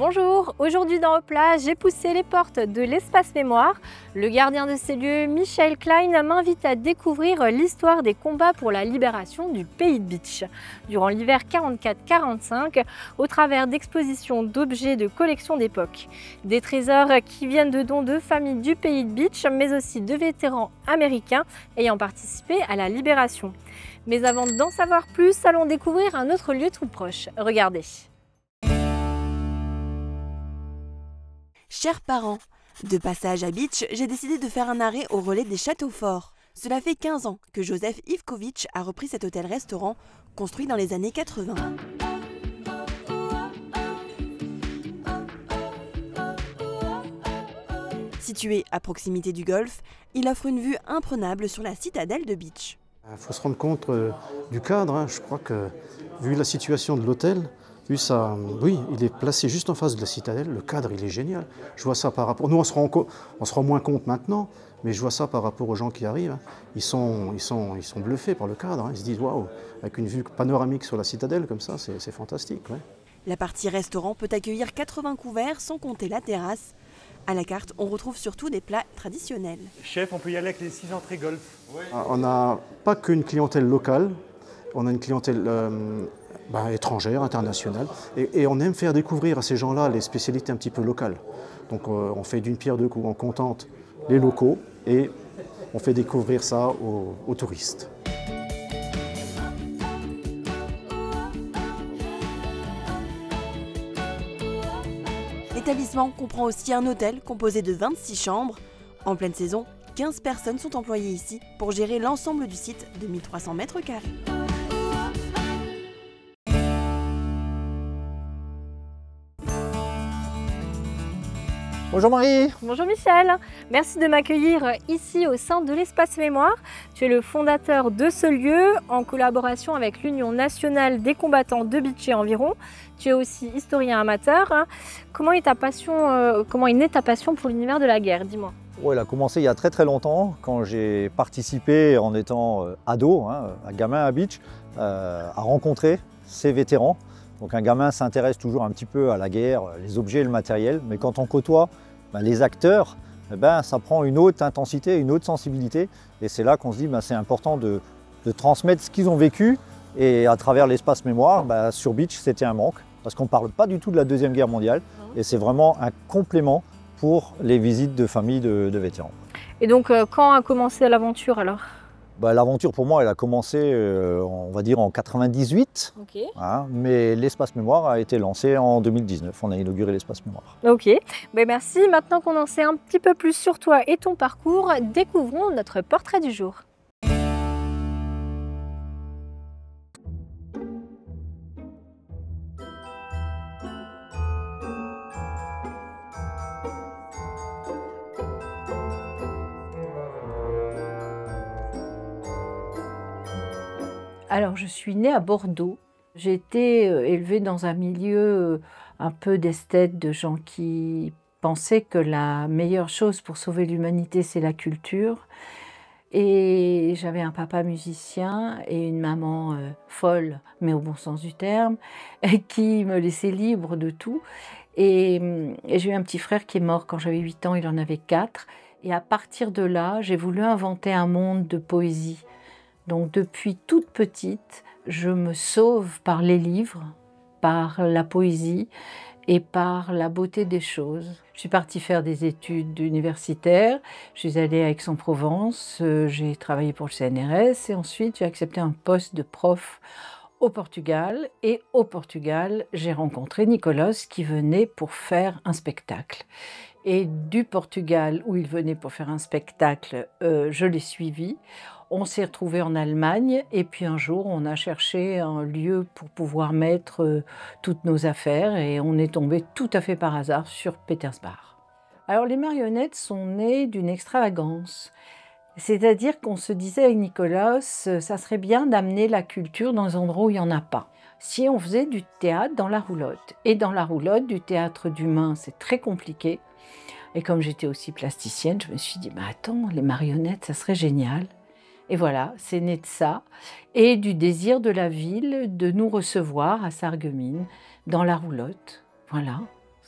Bonjour, aujourd'hui dans Hopla, j'ai poussé les portes de l'espace mémoire. Le gardien de ces lieux, Michel Klein, m'invite à découvrir l'histoire des combats pour la libération du Pays de Bitche durant l'hiver 44-45 au travers d'expositions d'objets de collection d'époque. Des trésors qui viennent de dons de familles du Pays de Bitche, mais aussi de vétérans américains ayant participé à la libération. Mais avant d'en savoir plus, allons découvrir un autre lieu tout proche. Regardez. Chers parents, de passage à Bitche, j'ai décidé de faire un arrêt au relais des châteaux forts. Cela fait 15 ans que Joseph Ivkovic a repris cet hôtel-restaurant construit dans les années 80. Situé à proximité du golfe, il offre une vue imprenable sur la citadelle de Bitche. Il faut se rendre compte du cadre. Je crois que, vu la situation de l'hôtel, oui, il est placé juste en face de la citadelle. Le cadre, il est génial. Je vois ça par rapport. Nous, on se rend moins compte maintenant, mais je vois ça par rapport aux gens qui arrivent. Ils sont bluffés par le cadre. Ils se disent waouh, avec une vue panoramique sur la citadelle comme ça, c'est fantastique. Ouais. La partie restaurant peut accueillir 80 couverts, sans compter la terrasse. À la carte, on retrouve surtout des plats traditionnels. Chef, on peut y aller avec les 6 entrées golf. Oui. On n'a pas qu'une clientèle locale, on a une clientèle étrangère, internationale, et on aime faire découvrir à ces gens-là les spécialités un petit peu locales. Donc on fait d'une pierre deux coups, on contente les locaux et on fait découvrir ça aux touristes. L'établissement comprend aussi un hôtel composé de 26 chambres. En pleine saison, 15 personnes sont employées ici pour gérer l'ensemble du site de 1300 mètres carrés. Bonjour Marie. Bonjour Michel, merci de m'accueillir ici au sein de l'espace mémoire. Tu es le fondateur de ce lieu en collaboration avec l'Union nationale des combattants de Bitche et environ. Tu es aussi historien amateur. Comment est née ta passion pour l'univers de la guerre? Dis-moi. Ouais, elle a commencé il y a très longtemps quand j'ai participé en étant ado, un gamin à Bitche, à rencontrer ces vétérans. Donc un gamin s'intéresse toujours un petit peu à la guerre, les objets et le matériel, mais quand on côtoie les acteurs, ça prend une autre intensité, une autre sensibilité, et c'est là qu'on se dit c'est important de transmettre ce qu'ils ont vécu, et à travers l'espace mémoire, sur Bitche c'était un manque, parce qu'on ne parle pas du tout de la Deuxième Guerre mondiale, et c'est vraiment un complément pour les visites de familles de vétérans. Et donc quand a commencé l'aventure alors? L'aventure pour moi, elle a commencé, on va dire, en 98, okay. Mais l'espace mémoire a été lancé en 2019. On a inauguré l'espace mémoire. Ok, merci. Maintenant qu'on en sait un petit peu plus sur toi et ton parcours, découvrons notre portrait du jour. Alors, je suis née à Bordeaux. J'ai été élevée dans un milieu un peu d'esthètes, de gens qui pensaient que la meilleure chose pour sauver l'humanité, c'est la culture. Et j'avais un papa musicien et une maman folle, mais au bon sens du terme, qui me laissait libre de tout. Et j'ai eu un petit frère qui est mort quand j'avais 8 ans, il en avait 4. Et à partir de là, j'ai voulu inventer un monde de poésie. Donc depuis toute petite, je me sauve par les livres, par la poésie et par la beauté des choses. Je suis partie faire des études universitaires, je suis allée à Aix-en-Provence, j'ai travaillé pour le CNRS et ensuite j'ai accepté un poste de prof au Portugal. Et au Portugal, j'ai rencontré Nicolas qui venait pour faire un spectacle. Et du Portugal, où il venait pour faire un spectacle, je l'ai suivi. On s'est retrouvés en Allemagne et puis un jour, on a cherché un lieu pour pouvoir mettre toutes nos affaires et on est tombé tout à fait par hasard sur Petersbach. Alors les marionnettes sont nées d'une extravagance. C'est-à-dire qu'on se disait avec Nicolas, ça serait bien d'amener la culture dans un endroit où il n'y en a pas. Si on faisait du théâtre dans la roulotte, et dans la roulotte, du théâtre d'humain, c'est très compliqué. Et comme j'étais aussi plasticienne, je me suis dit, attends, les marionnettes, ça serait génial. Et voilà, c'est né de ça, et du désir de la ville de nous recevoir à Sarreguemines, dans la roulotte. Voilà,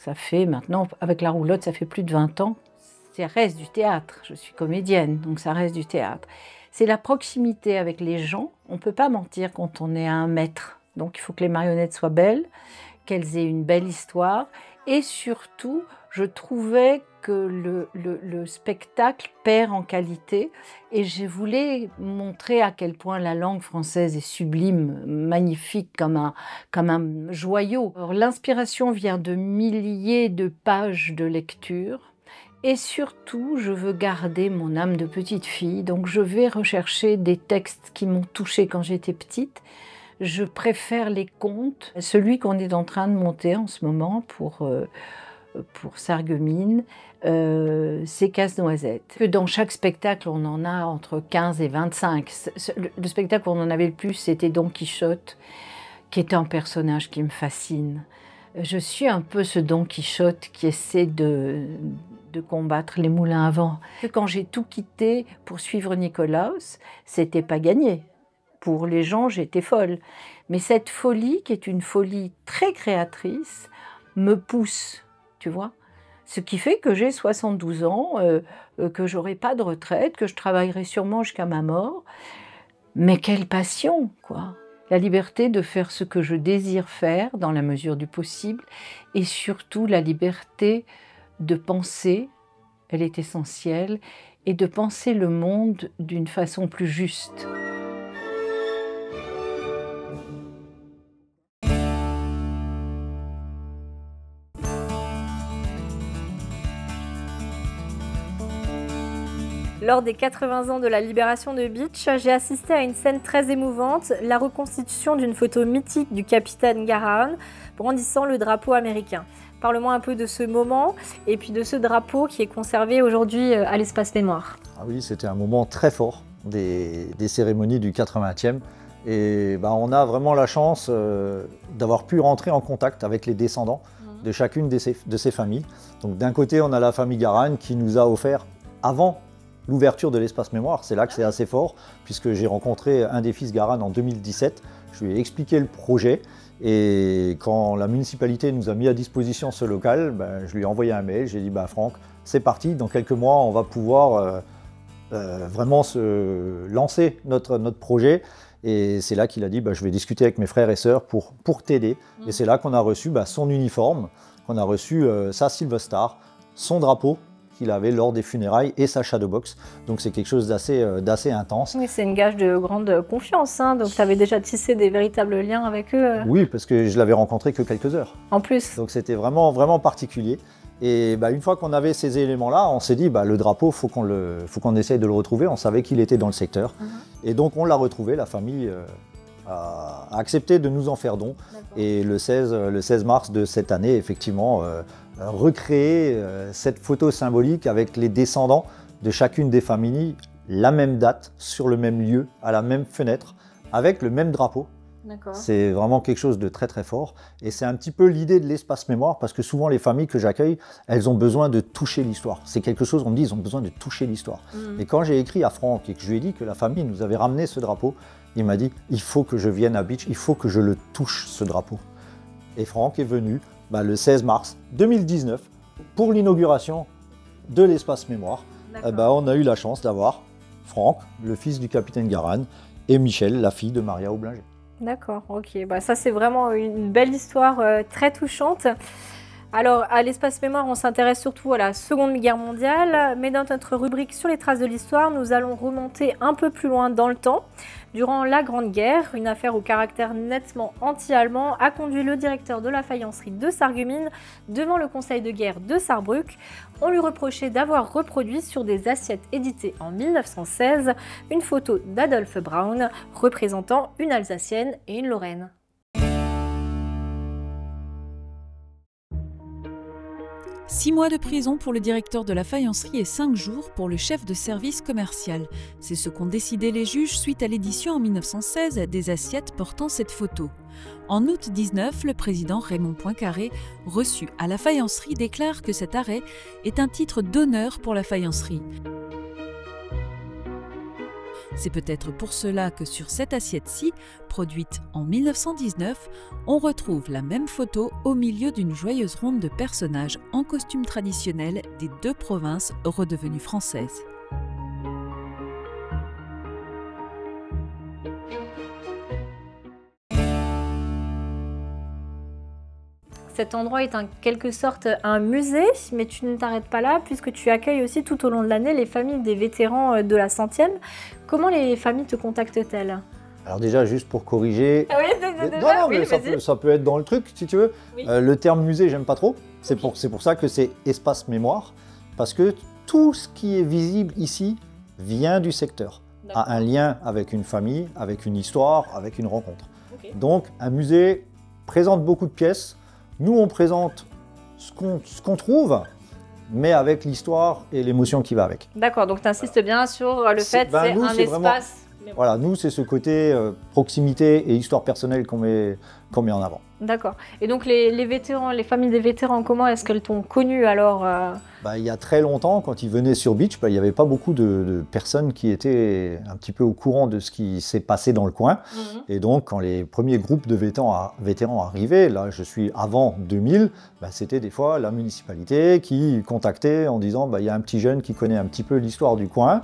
Ça fait maintenant, avec la roulotte, ça fait plus de 20 ans. Ça reste du théâtre. Je suis comédienne, donc ça reste du théâtre. C'est la proximité avec les gens. On ne peut pas mentir quand on est à 1 mètre. Donc il faut que les marionnettes soient belles, qu'elles aient une belle histoire. Et surtout, je trouvais que le spectacle perd en qualité. Et je voulais montrer à quel point la langue française est sublime, magnifique, comme un joyau. L'inspiration vient de milliers de pages de lecture. Et surtout, je veux garder mon âme de petite fille. Donc je vais rechercher des textes qui m'ont touchée quand j'étais petite. Je préfère les contes. Celui qu'on est en train de monter en ce moment pour Sarreguemines, c'est Casse-Noisette. Dans chaque spectacle, on en a entre 15 et 25. Le spectacle où on en avait le plus, c'était Don Quichotte, qui est un personnage qui me fascine. Je suis un peu ce Don Quichotte qui essaie de combattre les moulins à vent. Quand j'ai tout quitté pour suivre Nikolaus, c'était pas gagné. Pour les gens, j'étais folle. Mais cette folie, qui est une folie très créatrice, me pousse, tu vois. Ce qui fait que j'ai 72 ans, que j'aurai pas de retraite, que je travaillerai sûrement jusqu'à ma mort. Mais quelle passion, quoi! La liberté de faire ce que je désire faire dans la mesure du possible, et surtout la liberté de penser, elle est essentielle, et de penser le monde d'une façon plus juste. Lors des 80 ans de la libération de Beach, j'ai assisté à une scène très émouvante, la reconstitution d'une photo mythique du capitaine Garrahan brandissant le drapeau américain. Parle-moi un peu de ce moment et puis de ce drapeau qui est conservé aujourd'hui à l'Espace Mémoire. Ah oui, c'était un moment très fort des cérémonies du 80e. Et on a vraiment la chance d'avoir pu rentrer en contact avec les descendants de chacune de ces familles. Donc d'un côté, on a la famille Garrahan qui nous a offert, avant l'ouverture de l'espace mémoire, c'est là que c'est assez fort, puisque j'ai rencontré un des fils Garrahan en 2017, je lui ai expliqué le projet, et quand la municipalité nous a mis à disposition ce local, je lui ai envoyé un mail, j'ai dit Franck, c'est parti, dans quelques mois on va pouvoir vraiment se lancer notre projet, et c'est là qu'il a dit je vais discuter avec mes frères et sœurs pour t'aider, et c'est là qu'on a reçu son uniforme, qu'on a reçu sa Silver Star, son drapeau, qu'il avait lors des funérailles et sa Shadowbox. Donc c'est quelque chose d'assez intense. Oui, c'est une gage de grande confiance, hein. Donc tu avais déjà tissé des véritables liens avec eux. Oui, parce que je l'avais rencontré que quelques heures. En plus. Donc c'était vraiment particulier. Et une fois qu'on avait ces éléments-là, on s'est dit le drapeau, faut qu'on essaye de le retrouver. On savait qu'il était dans le secteur. Et donc on l'a retrouvé, la famille a accepté de nous en faire don. Et le 16 mars de cette année, effectivement, recréer cette photo symbolique avec les descendants de chacune des familles, la même date, sur le même lieu, à la même fenêtre, avec le même drapeau. C'est vraiment quelque chose de très très fort. Et c'est un petit peu l'idée de l'espace mémoire, parce que souvent les familles que j'accueille, elles ont besoin de toucher l'histoire. C'est quelque chose, on me dit, ils ont besoin de toucher l'histoire. Et quand j'ai écrit à Franck et que je lui ai dit que la famille nous avait ramené ce drapeau, il m'a dit, il faut que je vienne à Beach, il faut que je le touche, ce drapeau. Et Franck est venu le 16 mars 2019 pour l'inauguration de l'espace mémoire. On a eu la chance d'avoir Franck, le fils du capitaine Garrahan, et Michel, la fille de Maria Aublinger. D'accord, ok. Ça c'est vraiment une belle histoire très touchante. Alors à l'espace mémoire, on s'intéresse surtout à la Seconde Guerre mondiale, mais dans notre rubrique sur les traces de l'histoire, nous allons remonter un peu plus loin dans le temps. Durant la Grande Guerre, une affaire au caractère nettement anti-allemand a conduit le directeur de la faïencerie de Sarreguemines devant le conseil de guerre de Sarrebruck. On lui reprochait d'avoir reproduit sur des assiettes éditées en 1916 une photo d'Adolphe Braun représentant une Alsacienne et une Lorraine. « 6 mois de prison pour le directeur de la faïencerie et 5 jours pour le chef de service commercial. C'est ce qu'ont décidé les juges suite à l'édition en 1916 des assiettes portant cette photo. En août 19, le président Raymond Poincaré, reçu à la faïencerie, déclare que cet arrêt est un titre d'honneur pour la faïencerie. C'est peut-être pour cela que sur cette assiette-ci, produite en 1919, on retrouve la même photo au milieu d'une joyeuse ronde de personnages en costume traditionnel des 2 provinces redevenues françaises. Cet endroit est en quelque sorte un musée, mais tu ne t'arrêtes pas là puisque tu accueilles aussi tout au long de l'année les familles des vétérans de la 100e. Comment les familles te contactent-elles? Alors déjà, juste pour corriger... Ah oui, non, mais ça peut être dans le truc, si tu veux. Oui. Le terme musée, j'aime pas trop. C'est pour ça que c'est espace mémoire, parce que tout ce qui est visible ici vient du secteur, a un lien avec une famille, avec une histoire, avec une rencontre. Okay. Donc, un musée présente beaucoup de pièces. Nous, on présente ce qu'on trouve, mais avec l'histoire et l'émotion qui va avec. D'accord, donc tu insistes bien sur le fait que c'est un espace. Voilà, nous, c'est ce côté proximité et histoire personnelle qu'on met en avant. D'accord. Et donc les vétérans, les familles des vétérans, comment est-ce qu'elles t'ont connu alors? Il y a très longtemps, quand ils venaient sur Beach, il n'y avait pas beaucoup de personnes qui étaient un petit peu au courant de ce qui s'est passé dans le coin. Et donc, quand les premiers groupes de vétérans arrivaient, là je suis avant 2000, c'était des fois la municipalité qui contactait en disant il y a un petit jeune qui connaît un petit peu l'histoire du coin.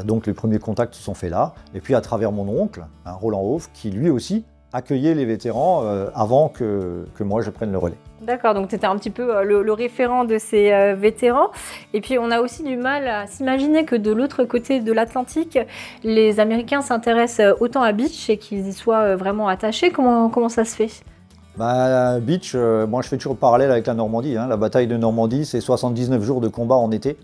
Donc les premiers contacts se sont faits là. Et puis à travers mon oncle, Roland Hoff, qui lui aussi accueillait les vétérans avant que moi je prenne le relais. D'accord, donc tu étais un petit peu le référent de ces vétérans. Et puis on a aussi du mal à s'imaginer que de l'autre côté de l'Atlantique, les Américains s'intéressent autant à Beach et qu'ils y soient vraiment attachés. Comment ça se fait? Beach, moi je fais toujours le parallèle avec la Normandie. La bataille de Normandie, c'est 79 jours de combat en été.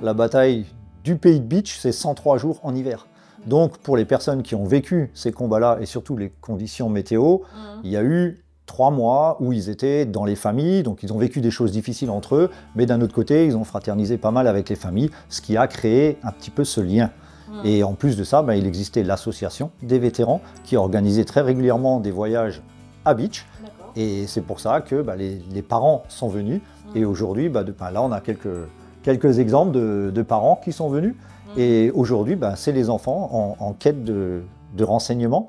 La bataille du pays de Beach, c'est 103 jours en hiver. Donc pour les personnes qui ont vécu ces combats-là et surtout les conditions météo, il y a eu 3 mois où ils étaient dans les familles, donc ils ont vécu des choses difficiles entre eux, mais d'un autre côté, ils ont fraternisé pas mal avec les familles, ce qui a créé un petit peu ce lien. Et en plus de ça, il existait l'association des vétérans qui organisait très régulièrement des voyages à Beach. Et c'est pour ça que les parents sont venus. Et aujourd'hui, là, on a quelques exemples de parents qui sont venus. Et aujourd'hui, c'est les enfants en quête de renseignements,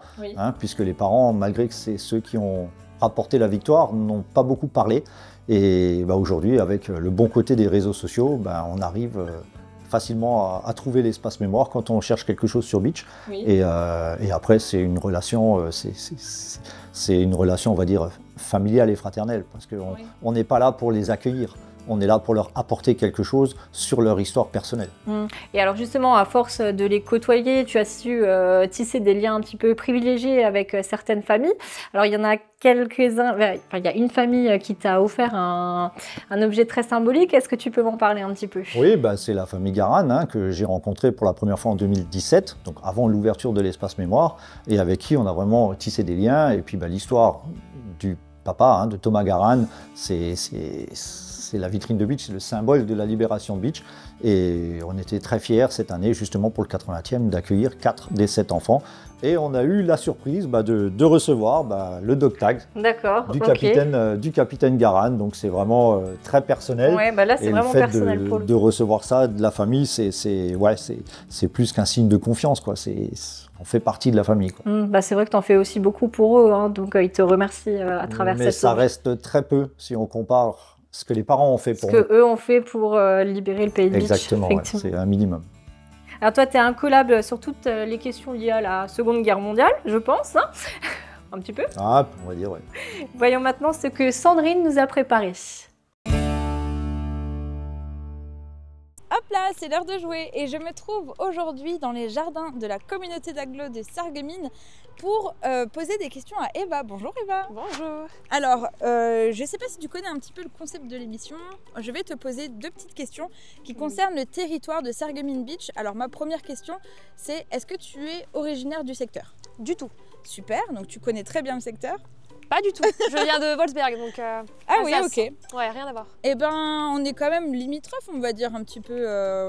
puisque les parents, malgré que c'est ceux qui ont rapporté la victoire, n'ont pas beaucoup parlé. Et aujourd'hui, avec le bon côté des réseaux sociaux, on arrive facilement à trouver l'espace mémoire quand on cherche quelque chose sur Beach. Et après, c'est une relation, on va dire, familiale et fraternelle, parce qu'on n'est pas là pour les accueillir. On est là pour leur apporter quelque chose sur leur histoire personnelle. Et alors justement, à force de les côtoyer, tu as su tisser des liens un petit peu privilégiés avec certaines familles. Alors il y en a quelques-uns, il y a une famille qui t'a offert un objet très symbolique. Est-ce que tu peux m'en parler un petit peu? Oui, c'est la famille Garan que j'ai rencontrée pour la première fois en 2017, donc avant l'ouverture de l'espace mémoire, et avec qui on a vraiment tissé des liens. Et puis l'histoire du papa, de Thomas Garan, c'est la vitrine de Beach, c'est le symbole de la libération de Beach. Et on était très fiers cette année, justement pour le 80e, d'accueillir 4 des 7 enfants. Et on a eu la surprise de recevoir le dog tag du capitaine Garan. Donc c'est vraiment très personnel. Là, c'est vraiment personnel pour le de recevoir ça de la famille, c'est plus qu'un signe de confiance, quoi. On fait partie de la famille, quoi. C'est vrai que tu en fais aussi beaucoup pour eux, donc ils te remercient à travers cette... Mais ça reste très peu si on compare ce que les parents ont fait pour nous. Ce qu'eux ont fait pour libérer le pays de Beach. Exactement, c'est un minimum. Alors toi, tu es incollable sur toutes les questions liées à la Seconde Guerre mondiale, je pense. Un petit peu. On va dire, oui. Voyons maintenant ce que Sandrine nous a préparé. Hop là, c'est l'heure de jouer et je me trouve aujourd'hui dans les jardins de la communauté d'agglo de Sarreguemines pour poser des questions à Eva. Bonjour Eva. Bonjour. Alors, je ne sais pas si tu connais un petit peu le concept de l'émission. Je vais te poser 2 petites questions qui concernent le territoire de Sarreguemines Beach. Alors ma première question, c'est est-ce que tu es originaire du secteur? Du tout. Super, donc tu connais très bien le secteur. Pas du tout. Je viens de Wolfsberg, donc. Ah oui, ok. Ouais, rien à voir. Eh ben, on est quand même limitrophe, on va dire un petit peu.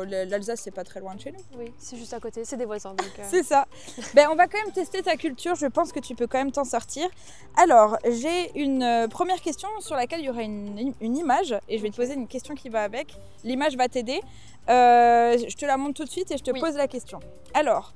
L'Alsace, c'est pas très loin de chez nous. Oui, c'est juste à côté, c'est des voisins. Donc. C'est ça. On va quand même tester ta culture. Je pense que tu peux quand même t'en sortir. Alors, j'ai une première question sur laquelle il y aura une image et je vais te poser une question qui va avec. L'image va t'aider. Je te la montre tout de suite et je te pose la question. Alors,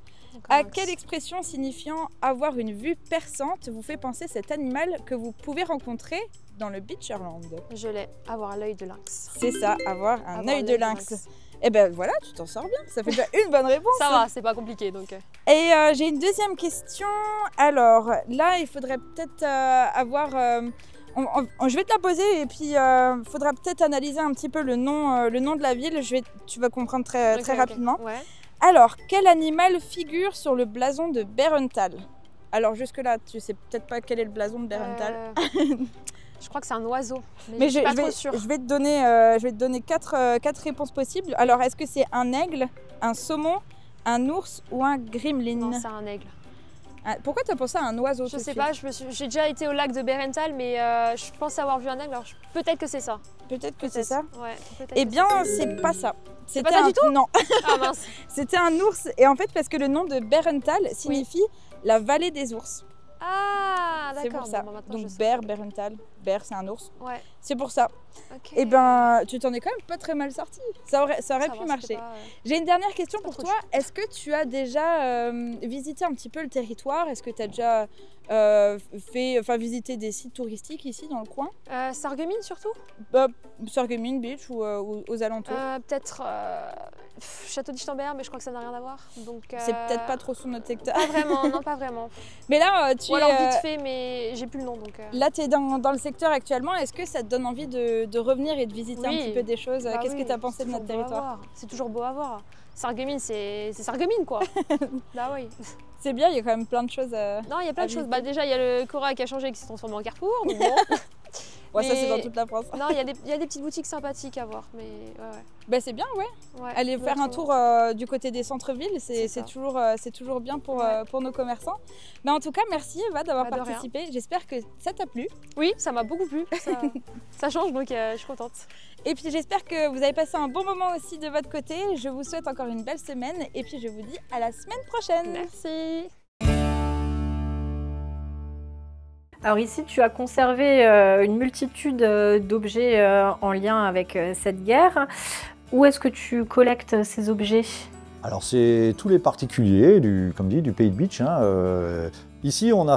À quelle expression signifiant avoir une vue perçante vous fait penser cet animal que vous pouvez rencontrer dans le Beacherland? Je l'ai, avoir l'œil de lynx. C'est ça, avoir un œil de lynx. Et ben voilà, tu t'en sors bien, ça fait déjà une bonne réponse. Ça va, c'est pas compliqué donc. Et j'ai une deuxième question. Alors là, il faudrait peut-être avoir... je vais te la poser et puis il faudra peut-être analyser un petit peu le nom de la ville. Tu vas comprendre très rapidement. Ouais. Alors, quel animal figure sur le blason de Berenthal? Alors jusque-là, tu sais peut-être pas quel est le blason de Berenthal. Je crois que c'est un oiseau, mais je je suis pas trop sûre. vais te donner quatre réponses possibles. Alors, est-ce que c'est un aigle, un saumon, un ours ou un gremlin? Non, c'est un aigle. Ah, pourquoi tu as pensé à un oiseau? Je sais pas, j'ai déjà été au lac de Berenthal, mais je pense avoir vu un aigle, alors peut-être que c'est ça. Peut-être que c'est ça? Ouais, eh bien, c'est pas ça. C'est pas ça du tout? Non. Ah mince. C'était un ours, et en fait, parce que le nom de Berenthal signifie la vallée des ours. Ah, d'accord. C'est pour ça. Bon, donc Berenthal. Ber, c'est un ours. Ouais. C'est pour ça. Ok. Et ben, tu t'en es quand même pas très mal sorti. Ça aurait pu marcher. Pas, J'ai une dernière question pour toi. Est-ce que tu as déjà visité un petit peu le territoire? Est-ce que tu as déjà visité des sites touristiques ici dans le coin? Sarreguemines surtout? Sarreguemines Beach ou aux alentours? Peut-être Château d'Ichtembert, mais je crois que ça n'a rien à voir. C'est peut-être pas trop sur notre secteur. Pas vraiment, non, pas vraiment. Mais là, ou alors vite fait, mais j'ai plus le nom. Donc, Là, tu es dans le secteur actuellement. Est-ce que ça te donne envie de revenir et de visiter un petit peu des choses? Qu'est-ce que tu as pensé de notre territoire? C'est toujours beau à voir. Sarreguemines, c'est Sarreguemines, quoi. Bah oui. C'est bien, il y a quand même plein de choses Non, il y a plein de choses. Bah, déjà, il y a le Cora qui a changé, qui s'est transformé en Carrefour. Donc bon. Ouais, ça, c'est dans toute la France. Non, il y a des petites boutiques sympathiques à voir. Mais ouais. Bah, c'est bien, ouais. Aller faire un tour du côté des centres-villes, c'est toujours bien pour nos commerçants. Mais en tout cas, merci Eva d'avoir participé. J'espère que ça t'a plu. Oui, ça m'a beaucoup plu. Ça change, donc je suis contente. Et puis j'espère que vous avez passé un bon moment aussi de votre côté. Je vous souhaite encore une belle semaine et puis je vous dis à la semaine prochaine. Merci. Alors ici, tu as conservé une multitude d'objets en lien avec cette guerre. Où est-ce que tu collectes ces objets? Alors c'est tous les particuliers comme dit, du pays de Bitche. Ici, on a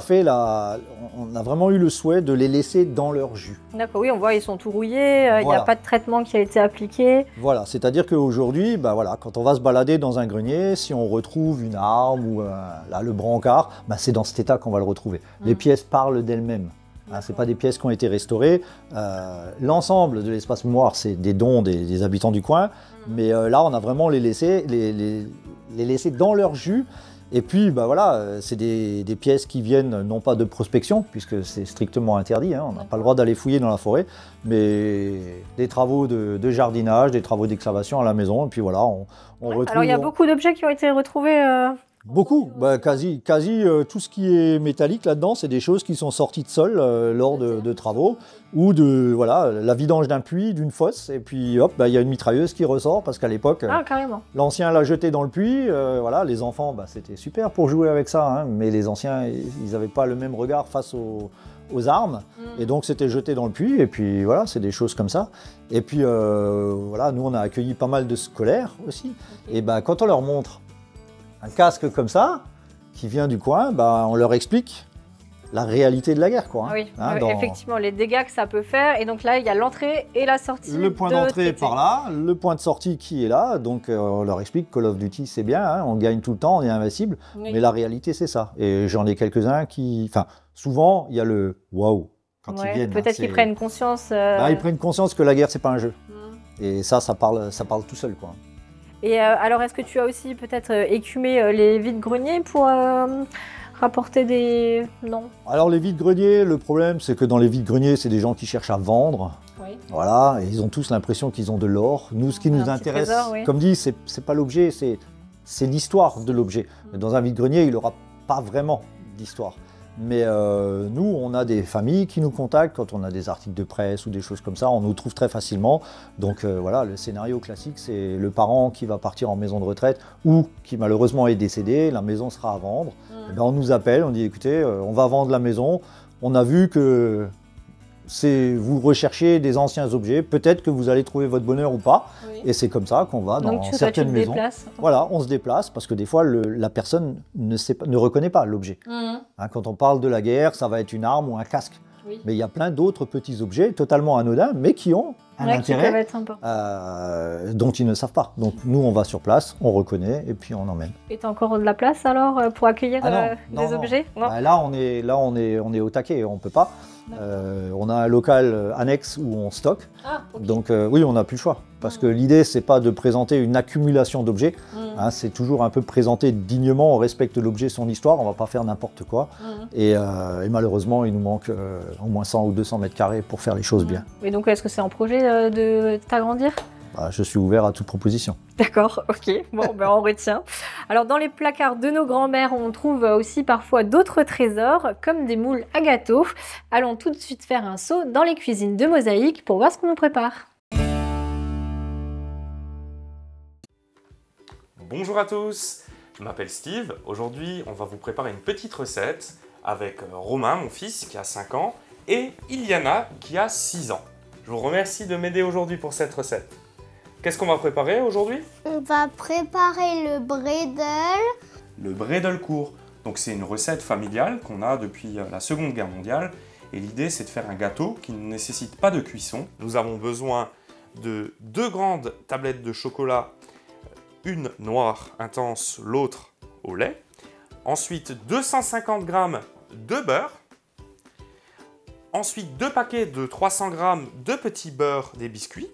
vraiment eu le souhait de les laisser dans leur jus. D'accord, oui, on voit ils sont tout rouillés, il n'y a pas de traitement qui a été appliqué. Voilà, c'est-à-dire qu'aujourd'hui, quand on va se balader dans un grenier, si on retrouve une arme ou là, le brancard, c'est dans cet état qu'on va le retrouver. Les pièces parlent d'elles-mêmes. Ce n'est pas des pièces qui ont été restaurées. L'ensemble de l'espace mémoire, c'est des dons des habitants du coin. Mais là, on a vraiment les laissé dans leur jus. Et puis, c'est des pièces qui viennent non pas de prospection, puisque c'est strictement interdit, on n'a pas le droit d'aller fouiller dans la forêt, mais des travaux de jardinage, des travaux d'excavation à la maison. Et puis voilà, on retrouve... Alors, il y a beaucoup d'objets qui ont été retrouvés Beaucoup, quasi tout ce qui est métallique là-dedans, c'est des choses qui sont sorties de sol lors de travaux ou de la vidange d'un puits, d'une fosse, et puis hop, il y a une mitrailleuse qui ressort parce qu'à l'époque, l'ancien l'a jeté dans le puits. Les enfants, c'était super pour jouer avec ça, mais les anciens, ils n'avaient pas le même regard face aux armes, et donc c'était jeté dans le puits, et puis voilà, c'est des choses comme ça. Et puis nous, on a accueilli pas mal de scolaires aussi, et quand on leur montre un casque comme ça, qui vient du coin, on leur explique la réalité de la guerre. Oui, effectivement, les dégâts que ça peut faire. Et donc là, il y a l'entrée et la sortie. Le point d'entrée est par là, le point de sortie qui est là. Donc on leur explique que Call of Duty, c'est bien, on gagne tout le temps, on est invincible. Oui. Mais la réalité, c'est ça. Et j'en ai quelques-uns qui... Enfin, souvent, il y a le « waouh » quand ils viennent. Peut-être qu'ils prennent conscience... ils prennent conscience que la guerre, c'est pas un jeu. Et ça parle tout seul, Et alors, est-ce que tu as aussi peut-être écumé les vides-greniers pour rapporter des... Non. Alors, les vides-greniers, le problème, c'est que dans les vides-greniers, c'est des gens qui cherchent à vendre. Oui. Voilà, et ils ont tous l'impression qu'ils ont de l'or. Nous, ce qui nous intéresse, trésor, comme dit, c'est pas l'objet, c'est l'histoire de l'objet. Dans un vide-grenier, il n'aura pas vraiment d'histoire. Mais nous, on a des familles qui nous contactent quand on a des articles de presse ou des choses comme ça, on nous trouve très facilement. Donc le scénario classique, c'est le parent qui va partir en maison de retraite ou qui malheureusement est décédé, la maison sera à vendre. Et on nous appelle, on dit écoutez, on va vendre la maison, on a vu que vous recherchez des anciens objets, peut-être que vous allez trouver votre bonheur ou pas, Oui. et c'est comme ça qu'on va dans Donc tu certaines te maisons. déplaces. Voilà, on se déplace parce que des fois la personne ne reconnaît pas l'objet. Mhm. Hein, quand on parle de la guerre, ça va être une arme ou un casque. Oui. Mais il y a plein d'autres petits objets totalement anodins, mais qui ont un Ouais, qui peuvent intérêt être sympas. dont ils ne savent pas. Donc nous, on va sur place, on reconnaît et puis on emmène. Et t'as encore de la place alors pour accueillir des objets? Non. Bah, là, on est au taquet, on peut pas. On a un local annexe où on stocke. Ah, ok. Donc oui, on n'a plus le choix. Parce que l'idée, c'est pas de présenter une accumulation d'objets. Hein, c'est toujours un peu présenter dignement, on respecte l'objet, son histoire, on va pas faire n'importe quoi. Et malheureusement, il nous manque au moins 100 ou 200 mètres carrés pour faire les choses bien. Et donc, est-ce que c'est en projet de t'agrandir? Bah, je suis ouvert à toute proposition. D'accord, ok. Bon, ben on retient. Alors, dans les placards de nos grands-mères, on trouve aussi parfois d'autres trésors, comme des moules à gâteaux. Allons tout de suite faire un saut dans les cuisines de Mosaïque pour voir ce qu'on nous prépare. Bonjour à tous, je m'appelle Steve. Aujourd'hui, on va vous préparer une petite recette avec Romain, mon fils, qui a 5 ans, et Iliana, qui a 6 ans. Je vous remercie de m'aider aujourd'hui pour cette recette. Qu'est-ce qu'on va préparer aujourd'hui? On va préparer le bredel. Le bredel-court. Donc c'est une recette familiale qu'on a depuis la Seconde Guerre mondiale. Et l'idée, c'est de faire un gâteau qui ne nécessite pas de cuisson. Nous avons besoin de 2 grandes tablettes de chocolat, une noire intense, l'autre au lait. Ensuite, 250 g de beurre. Ensuite, 2 paquets de 300 g de petits beurre des biscuits.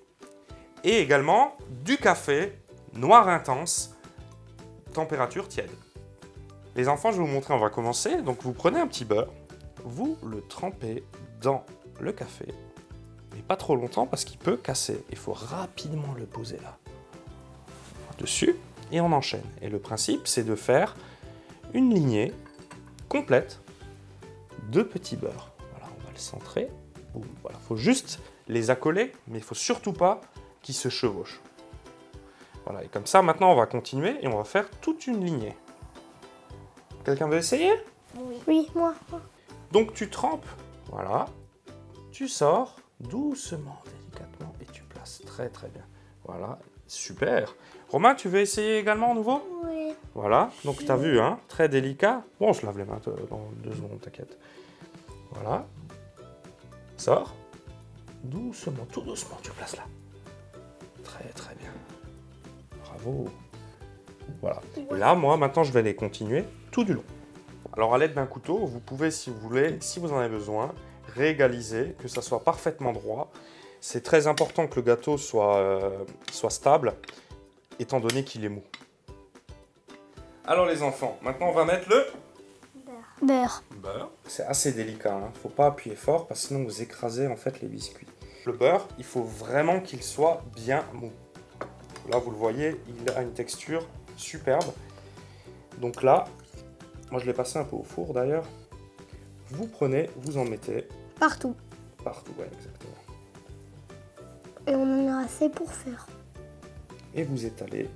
Et également du café noir intense, température tiède. Les enfants, je vais vous montrer, on va commencer. Donc vous prenez un petit beurre, vous le trempez dans le café, mais pas trop longtemps parce qu'il peut casser. Il faut rapidement le poser là, dessus, et on enchaîne. Et le principe, c'est de faire une lignée complète de petits beurres. Voilà, on va le centrer. Boum, voilà, faut juste les accoler, mais il faut surtout pas qu'ils se chevauchent. Voilà, et comme ça, maintenant, on va continuer et on va faire toute une lignée. Quelqu'un veut essayer? Oui, moi. Donc tu trempes, voilà, tu sors doucement, délicatement, et tu places très très bien. Voilà, super. Romain, tu veux essayer également à nouveau? Oui. Voilà, donc tu as vu, hein, très délicat. Bon, je lave les mains dans 2 secondes, t'inquiète. Voilà, sors, doucement, tout doucement, tu places là. Très très bien. Bravo. Voilà. Et là, moi, maintenant, je vais les continuer tout du long. Alors, à l'aide d'un couteau, vous pouvez, si vous voulez, si vous en avez besoin, réégaliser, que ça soit parfaitement droit. C'est très important que le gâteau soit stable, étant donné qu'il est mou. Alors, les enfants, maintenant, on va mettre le Beurre. beurre. C'est assez délicat, hein. Faut pas appuyer fort, parce que sinon, vous écrasez, en fait, les biscuits. Le beurre, il faut vraiment qu'il soit bien mou. Là, vous le voyez, il a une texture superbe. Donc là, moi je l'ai passé un peu au four d'ailleurs. Vous prenez, vous en mettez Partout. partout, ouais, exactement. Et on en a assez pour faire. Et vous étalez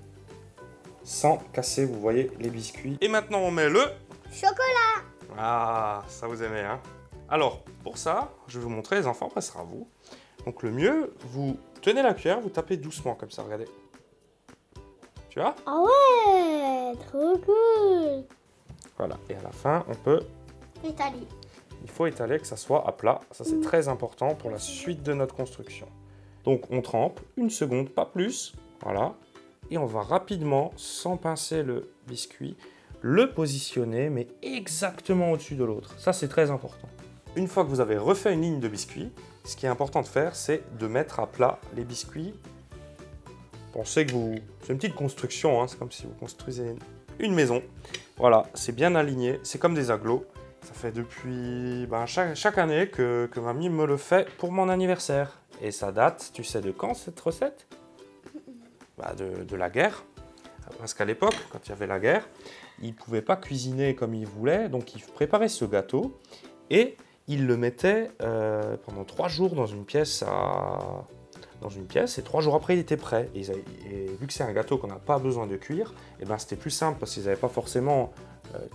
sans casser, vous voyez, les biscuits. Et maintenant, on met le Chocolat. Ah, ça vous aimez, hein? Alors, pour ça, je vais vous montrer, les enfants, après ce sera vous. Donc le mieux, vous tenez la cuillère, vous tapez doucement comme ça, regardez. Tu vois? Ah ouais, trop cool. Voilà, et à la fin, on peut... Étaler. Il faut étaler que ça soit à plat, ça c'est très important pour la suite de notre construction. Donc on trempe, 1 seconde, pas plus, voilà. Et on va rapidement, sans pincer le biscuit, le positionner, mais exactement au-dessus de l'autre. Ça c'est très important. Une fois que vous avez refait une ligne de biscuits, ce qui est important de faire, c'est de mettre à plat les biscuits. Pensez que c'est une petite construction, hein, c'est comme si vous construisez une maison. Voilà, c'est bien aligné, c'est comme des agglos. Ça fait depuis chaque année que mamie me le fait pour mon anniversaire. Et ça date, tu sais de quand cette recette? De la guerre. Parce qu'à l'époque, quand il y avait la guerre, ils ne pouvaient pas cuisiner comme ils voulaient, donc ils préparaient ce gâteau et ils le mettaient pendant 3 jours dans une pièce et 3 jours après il était prêt. Et vu que c'est un gâteau qu'on n'a pas besoin de cuire, et ben c'était plus simple parce qu'ils n'avaient pas forcément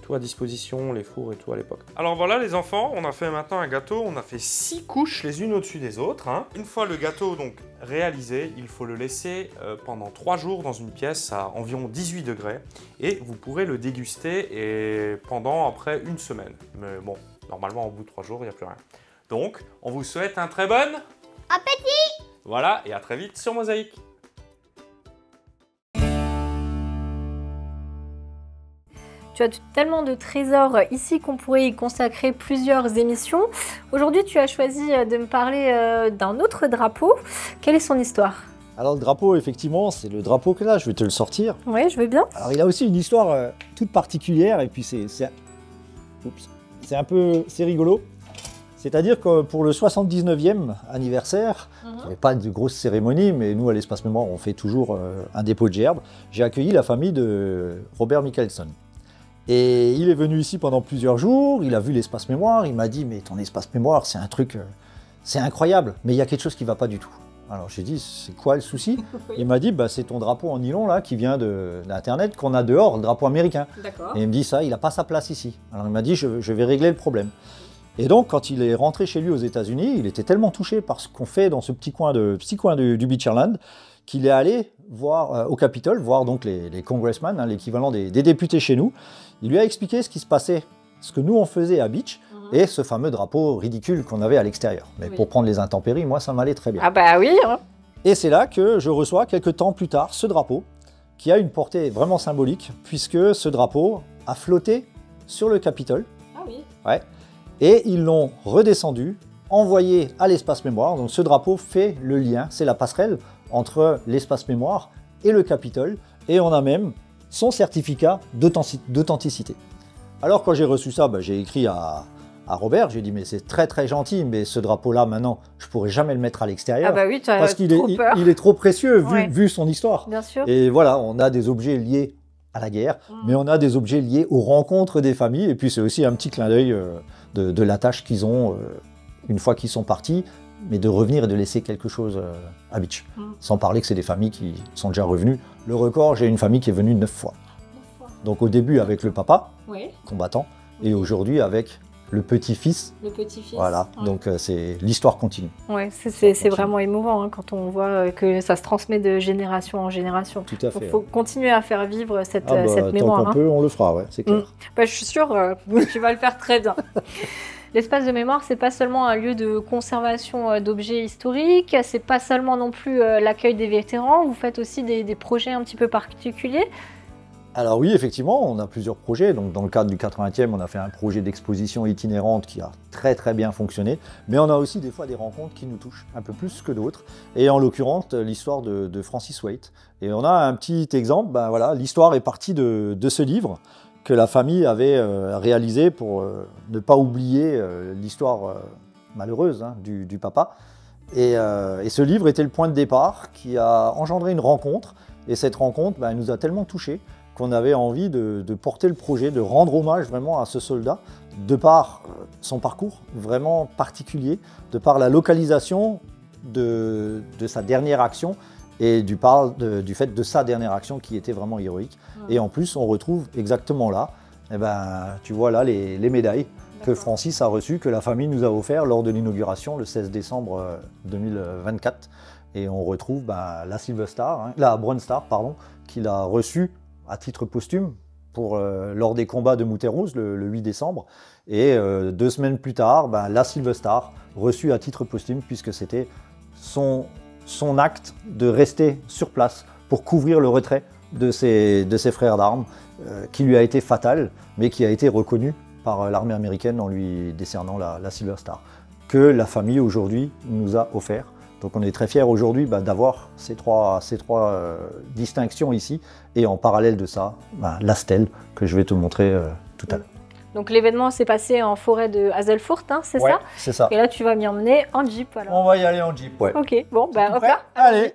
tout à disposition, les fours et tout à l'époque. Alors voilà les enfants, on a fait maintenant un gâteau, on a fait 6 couches les unes au-dessus des autres. Hein. Une fois le gâteau donc réalisé, il faut le laisser pendant 3 jours dans une pièce à environ 18 degrés et vous pourrez le déguster et pendant après 1 semaine. Mais bon, normalement au bout de 3 jours, il n'y a plus rien. Donc, on vous souhaite un très bon appétit! Voilà, et à très vite sur Mosaïque. Tu as tellement de trésors ici qu'on pourrait y consacrer plusieurs émissions. Aujourd'hui, tu as choisi de me parler d'un autre drapeau. Quelle est son histoire? Alors le drapeau, effectivement, c'est le drapeau que là, je vais te le sortir. Oui, je veux bien. Alors il a aussi une histoire toute particulière et puis c'est rigolo. C'est-à-dire que pour le 79e anniversaire, il n'y avait pas de grosse cérémonie, mais nous à l'Espace Mémoire, on fait toujours un dépôt de gerbes. J'ai accueilli la famille de Robert Michelson. Et il est venu ici pendant plusieurs jours, il a vu l'espace mémoire, il m'a dit « mais ton espace mémoire, c'est un truc, c'est incroyable, mais il y a quelque chose qui ne va pas du tout ». Alors j'ai dit « c'est quoi le souci ?» Il m'a dit bah, « c'est ton drapeau en nylon là qui vient d'Internet qu'on a dehors, le drapeau américain ». Et il me dit « ça, il n'a pas sa place ici ». Alors il m'a dit « je vais régler le problème ». Et donc quand il est rentré chez lui aux États-Unis, il était tellement touché par ce qu'on fait dans ce petit coin du Beecherland qu'il est allé voir au Capitole, voir donc les congressmen, hein, l'équivalent des députés chez nous. Il lui a expliqué ce qui se passait, ce que nous on faisait à Beach, et ce fameux drapeau ridicule qu'on avait à l'extérieur. Mais pour prendre les intempéries, moi ça m'allait très bien. Ah bah oui hein. Et c'est là que je reçois quelques temps plus tard ce drapeau, qui a une portée vraiment symbolique, puisque ce drapeau a flotté sur le Capitole. Ah oui. Ouais. Et ils l'ont redescendu, envoyé à l'espace mémoire. Donc ce drapeau fait le lien, c'est la passerelle entre l'espace mémoire et le Capitole. Et on a même son certificat d'authenticité. Alors quand j'ai reçu ça, bah, j'ai écrit à Robert, j'ai dit mais c'est très très gentil, mais ce drapeau-là maintenant, je pourrais jamais le mettre à l'extérieur. Ah bah oui, parce qu'il est trop précieux vu son histoire. Bien sûr. Et voilà, on a des objets liés à la guerre, mais on a des objets liés aux rencontres des familles, et puis c'est aussi un petit clin d'œil de la tâche qu'ils ont une fois qu'ils sont partis, mais de revenir et de laisser quelque chose à Beach. Sans parler que c'est des familles qui sont déjà revenues. Le record, j'ai une famille qui est venue 9 fois. Donc au début avec le papa, combattant, et aujourd'hui avec le petit-fils. Le petit-fils. Voilà, donc l'histoire continue. Ouais, c'est vraiment émouvant hein, quand on voit que ça se transmet de génération en génération. Tout à fait. Il faut continuer à faire vivre cette tant mémoire. Tant qu'on peut, on le fera, ouais, c'est clair. Bah, je suis sûre que tu vas le faire très bien. L'espace de mémoire, c'est pas seulement un lieu de conservation d'objets historiques, c'est pas seulement non plus l'accueil des vétérans, vous faites aussi des projets un petit peu particuliers. Alors oui, effectivement, on a plusieurs projets. Donc, dans le cadre du 80e, on a fait un projet d'exposition itinérante qui a très très bien fonctionné. Mais on a aussi des fois des rencontres qui nous touchent un peu plus que d'autres. Et en l'occurrence, l'histoire de Francis Waite. Et on a un petit exemple, ben voilà, l'histoire est partie de ce livre que la famille avait réalisé pour ne pas oublier l'histoire malheureuse hein, du papa. Et ce livre était le point de départ qui a engendré une rencontre. Et cette rencontre, ben, elle nous a tellement touchés qu'on avait envie de porter le projet, de rendre hommage vraiment à ce soldat, de par son parcours vraiment particulier, de par la localisation de sa dernière action et du fait de sa dernière action qui était vraiment héroïque. Et en plus, on retrouve exactement là, eh ben, tu vois là les médailles que Francis a reçues, que la famille nous a offert lors de l'inauguration le 16 décembre 2024. Et on retrouve ben, la Silver Star, hein, la Bronze Star, pardon, qu'il a reçue à titre posthume lors des combats de Mouterrouze le 8 décembre. Et 2 semaines plus tard, ben, la Silver Star reçue à titre posthume puisque c'était son acte de rester sur place pour couvrir le retrait de ses frères d'armes qui lui a été fatal, mais qui a été reconnu par l'armée américaine en lui décernant la Silver Star, que la famille aujourd'hui nous a offert. Donc on est très fiers aujourd'hui d'avoir ces trois distinctions ici, et en parallèle de ça, la stèle que je vais te montrer tout à l'heure. Donc l'événement s'est passé en forêt de Hazelfurt, hein, c'est ça? C'est ça. Et là tu vas m'y emmener en Jeep alors. On va y aller en Jeep, ouais. Ok, bon, bah hop là. Allez.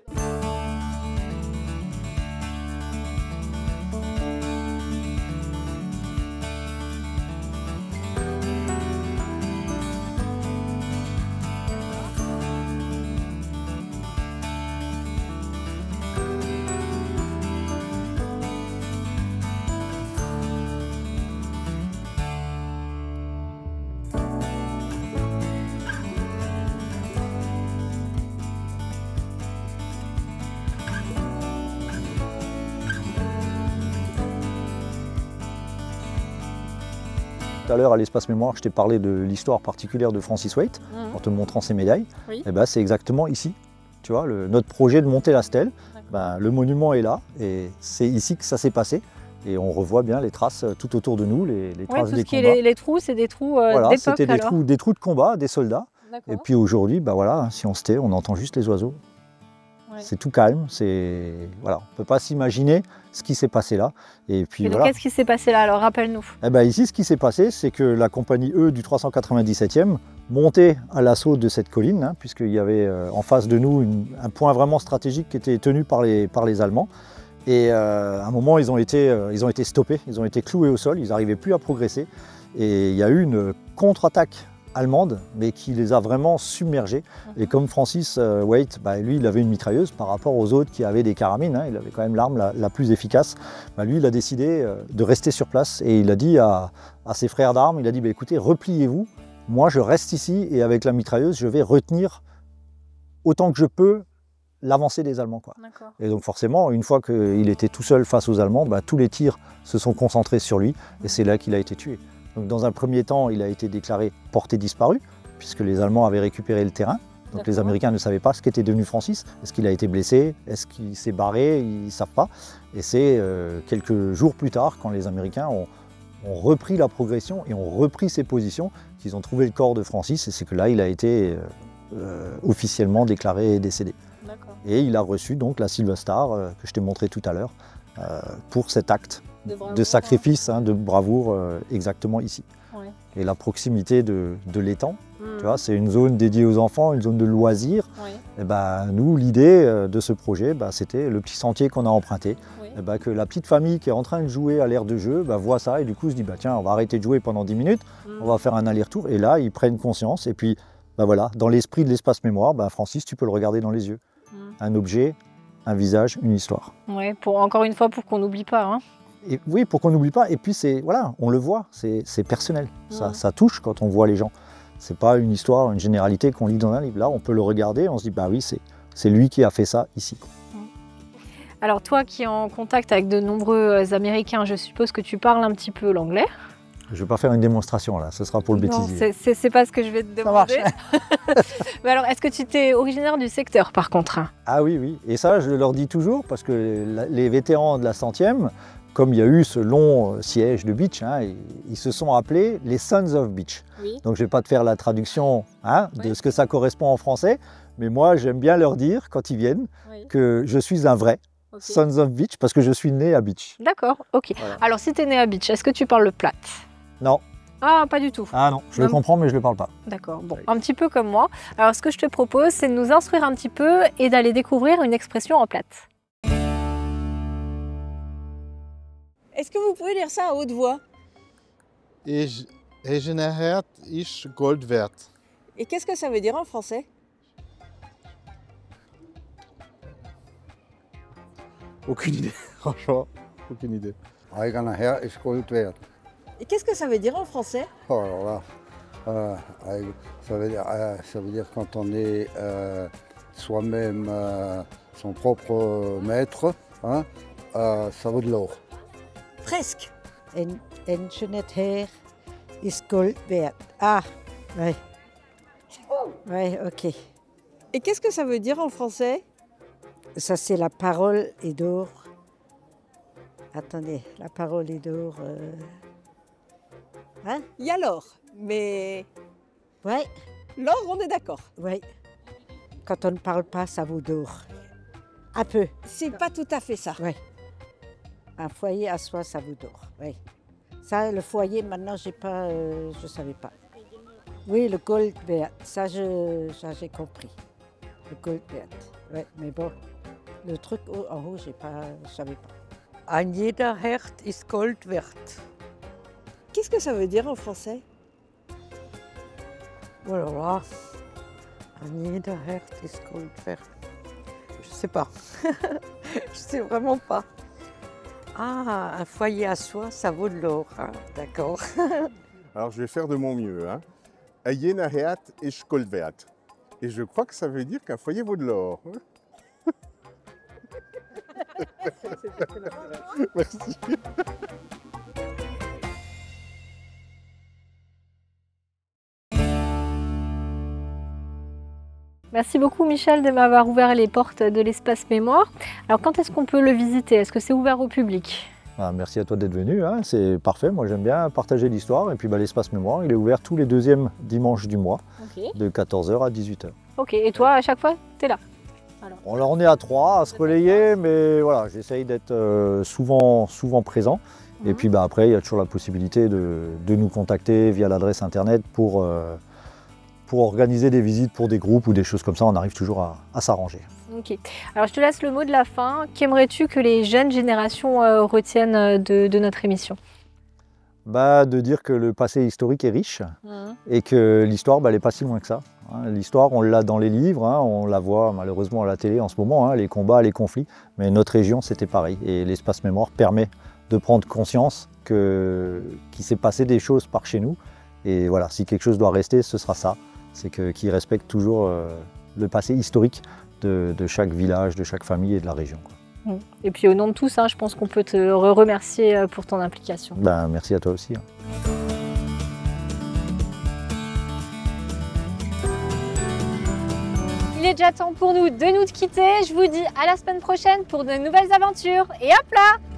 à l'heure à l'espace mémoire, je t'ai parlé de l'histoire particulière de Francis Waite, en te montrant ses médailles. Oui. Et ben, c'est exactement ici. Tu vois, notre projet de monter la stèle, ben, le monument est là et c'est ici que ça s'est passé. Et on revoit bien les traces tout autour de nous, les traces tout des ce qui combats. est les trous, c'est des trous Voilà, d'époque c'était alors. des trous de combat, des soldats. D'accord. Et puis aujourd'hui, ben voilà, si on se tait, on entend juste les oiseaux. Ouais. C'est tout calme, voilà, on ne peut pas s'imaginer ce qui s'est passé là. Et puis Et donc, voilà. qu'est-ce qui s'est passé là? Alors, rappelle-nous. Eh ben, ici, ce qui s'est passé, c'est que la compagnie E du 397e montait à l'assaut de cette colline, hein, puisqu'il y avait en face de nous un point vraiment stratégique qui était tenu par les Allemands. Et à un moment, ils ont été stoppés, ils ont été cloués au sol, ils n'arrivaient plus à progresser. Et il y a eu une contre-attaque allemande, mais qui les a vraiment submergés. Et comme Francis Waite, lui, il avait une mitrailleuse par rapport aux autres qui avaient des carabines, hein, il avait quand même l'arme la plus efficace. Lui, il a décidé de rester sur place et il a dit à ses frères d'armes, il a dit écoutez, repliez-vous, moi je reste ici et avec la mitrailleuse, je vais retenir autant que je peux l'avancée des Allemands. Quoi. Et donc forcément, une fois qu'il était tout seul face aux Allemands, tous les tirs se sont concentrés sur lui et c'est là qu'il a été tué. Donc dans un premier temps, il a été déclaré porté disparu, puisque les Allemands avaient récupéré le terrain. Donc les Américains ne savaient pas ce qu'était devenu Francis. Est-ce qu'il a été blessé? Est-ce qu'il s'est barré? Ils ne savent pas. Et c'est quelques jours plus tard, quand les Américains ont repris la progression et ont repris ses positions, qu'ils ont trouvé le corps de Francis, et c'est que là, il a été officiellement déclaré décédé. Et il a reçu donc la Silver Star que je t'ai montré tout à l'heure pour cet acte de sacrifice, hein, de bravoure exactement ici. Ouais. Et la proximité de l'étang, tu vois, c'est une zone dédiée aux enfants, une zone de loisirs. Ouais. Et nous, l'idée de ce projet, c'était le petit sentier qu'on a emprunté, et que la petite famille qui est en train de jouer à l'aire de jeu voit ça et du coup se dit tiens, on va arrêter de jouer pendant 10 minutes, on va faire un aller-retour. Et là, ils prennent conscience et puis voilà, dans l'esprit de l'espace mémoire, Francis, tu peux le regarder dans les yeux. Un objet, un visage, une histoire. Ouais, encore une fois, pour qu'on n'oublie pas. Hein. Et oui, pour qu'on n'oublie pas. Et puis, voilà, on le voit, c'est personnel. Ça touche quand on voit les gens. Ce n'est pas une histoire, une généralité qu'on lit dans un livre. Là, on peut le regarder, on se dit, oui, c'est lui qui a fait ça ici. Alors, toi qui es en contact avec de nombreux Américains, je suppose que tu parles un petit peu l'anglais. Je ne vais pas faire une démonstration là, ce sera pour le bêtisier. Non, c'est pas ce que je vais te demander. Ça marche. Mais alors, est-ce que tu es originaire du secteur par contre? Ah oui, et ça je leur dis toujours parce que les vétérans de la 100e, comme il y a eu ce long siège de Beach, hein, ils se sont appelés les Sons of Beach. Oui. Donc je ne vais pas te faire la traduction de ce que ça correspond en français, mais moi j'aime bien leur dire quand ils viennent que je suis un vrai Sons of Beach parce que je suis né à Beach. D'accord, ok. Voilà. Alors si tu es né à Beach, est-ce que tu parles le plate? Non. Ah, pas du tout. Ah non, je le comprends, mais je ne le parle pas. D'accord, bon, un petit peu comme moi. Alors, ce que je te propose, c'est de nous instruire un petit peu et d'aller découvrir une expression en plate. Est-ce que vous pouvez lire ça à haute voix? Eigenheid is Gold wert. Et qu'est-ce que ça veut dire en français? Aucune idée, franchement, aucune idée. Eigenheid is Gold wert. Et qu'est-ce que ça veut dire en français? Oh, alors là, ça veut dire quand on est soi-même son propre maître, hein, ça vaut de l'or. Presque. Eigenheid is Gold wert. Ah, ouais. Ouais, ok. Et qu'est-ce que ça veut dire en français? Ça, c'est la parole est d'or. Attendez, la parole est d'or. Hein? Il y a l'or, mais... Ouais. L'or, on est d'accord. Ouais. Quand on ne parle pas, ça vaut d'or. Un peu. C'est pas tout à fait ça. Ouais. Un foyer à soi, ça vaut d'or. Ouais. Ça, le foyer, maintenant, j'ai pas... je savais pas. Oui, le gold wert. Ça, j'ai compris. Le gold wert. Ouais, mais bon, le truc en haut, je savais pas. Ein jeder Herd ist Gold wert. Qu'est-ce que ça veut dire en français? Oh là là. Ein jeder Herd ist Gold wert. Je sais pas. Je sais vraiment pas. Ah, un foyer à soi, ça vaut de l'or. Hein. D'accord. Alors je vais faire de mon mieux. Hein. Ein jeder Herd ist Gold wert. Et je crois que ça veut dire qu'un foyer vaut de l'or. Merci. Merci beaucoup Michel de m'avoir ouvert les portes de l'espace mémoire. Alors quand est-ce qu'on peut le visiter? Est-ce que c'est ouvert au public? Merci à toi d'être venu, hein. C'est parfait. Moi j'aime bien partager l'histoire. Et puis l'espace mémoire, il est ouvert tous les deuxièmes dimanches du mois, de 14 h à 18 h. Ok, et toi à chaque fois, tu es là? Alors on est à 3 à se relayer, mais voilà, j'essaye d'être souvent présent. Et puis après, il y a toujours la possibilité de nous contacter via l'adresse internet pour organiser des visites pour des groupes ou des choses comme ça. On arrive toujours à s'arranger. Ok. Alors je te laisse le mot de la fin. Qu'aimerais-tu que les jeunes générations retiennent de notre émission? De dire que le passé historique est riche et que l'histoire, elle n'est pas si loin que ça. L'histoire, on l'a dans les livres, on la voit malheureusement à la télé en ce moment, les combats, les conflits. Mais notre région, c'était pareil. Et l'espace mémoire permet de prendre conscience qu'il s'est passé des choses par chez nous. Et voilà, si quelque chose doit rester, ce sera ça. C'est qu'ils respectent toujours le passé historique de chaque village, de chaque famille et de la région. Et puis au nom de tous, je pense qu'on peut te remercier pour ton implication. Merci à toi aussi. Il est déjà temps pour nous de nous quitter. Je vous dis à la semaine prochaine pour de nouvelles aventures. Et hop là!